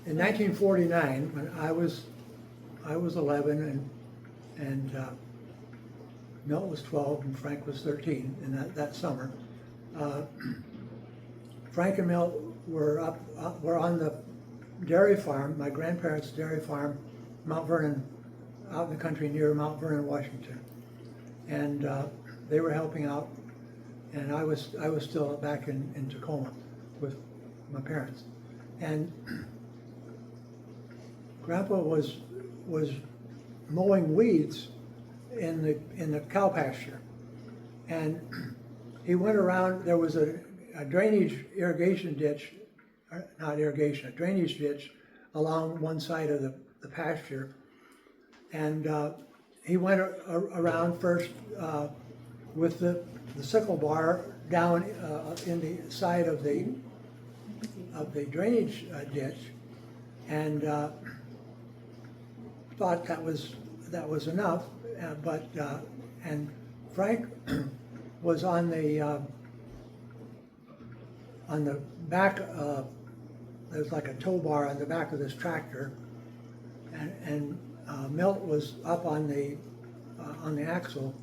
in 1949, when I was 11 and Milt was 12 and Frank was 13 in that summer. Frank and Milt were were on the dairy farm, my grandparents' dairy farm, Mount Vernon, out in the country near Mount Vernon, Washington, and they were helping out, and I was still back in Tacoma with my parents, and Grandpa was mowing weeds in the cow pasture, and he went around. There was a drainage irrigation ditch, not irrigation, a drainage ditch along one side of the pasture, and he went around first with the sickle bar down in the side of the drainage ditch, and thought that was enough, but and Frank was on the back. There's like a tow bar on the back of this tractor, and Milt was up on the axle,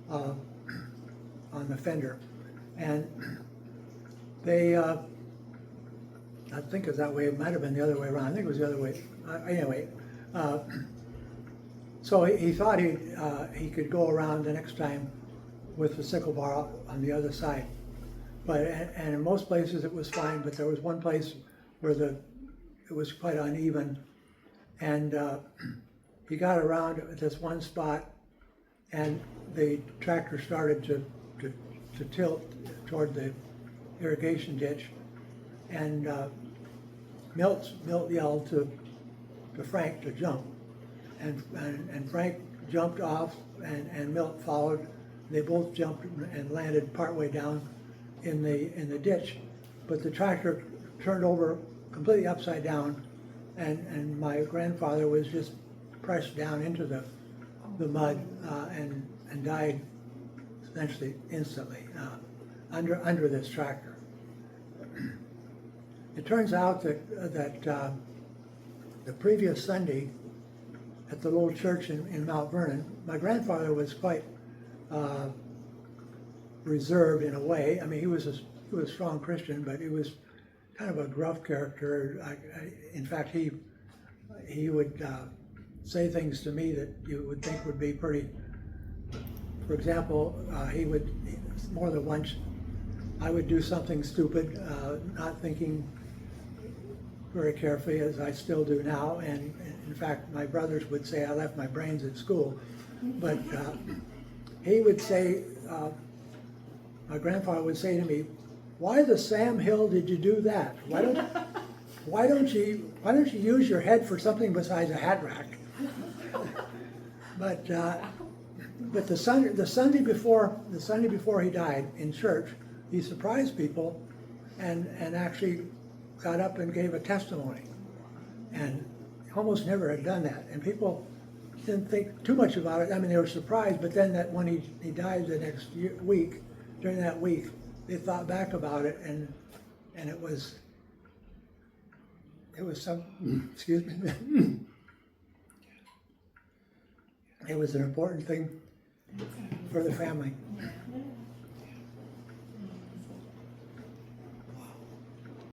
on the fender, and they. I think it was that way. It might have been the other way around. I think it was the other way. Anyway, so he thought he could go around the next time with the sickle bar on the other side. But and in most places it was fine. But there was one place where it was quite uneven, and he got around at this one spot, and the tractor started to tilt toward the irrigation ditch, and Milt yelled to Frank to jump, and Frank jumped off, and Milt followed. They both jumped and landed partway down in the ditch, but the tractor turned over completely upside down, and my grandfather was just pressed down into the mud and died essentially instantly under this tractor. It turns out that the previous Sunday at the little church in Mount Vernon, my grandfather was quite reserved in a way. I mean, he was a strong Christian, but he was kind of a gruff character. In fact, he would say things to me that you would think would be pretty. For example, he would more than once. I would do something stupid, not thinking very carefully, as I still do now. And in fact, my brothers would say I left my brains at school. But he would say, my grandfather would say to me, "Why the Sam Hill did you do that? Why don't you use your head for something besides a hat rack?" But the Sunday before he died in church, he surprised people and actually got up and gave a testimony, and almost never had done that, and people didn't think too much about it. I mean, they were surprised, but then that when he died the next week, during that week, they thought back about it, and it was some, excuse me, it was an important thing for the family.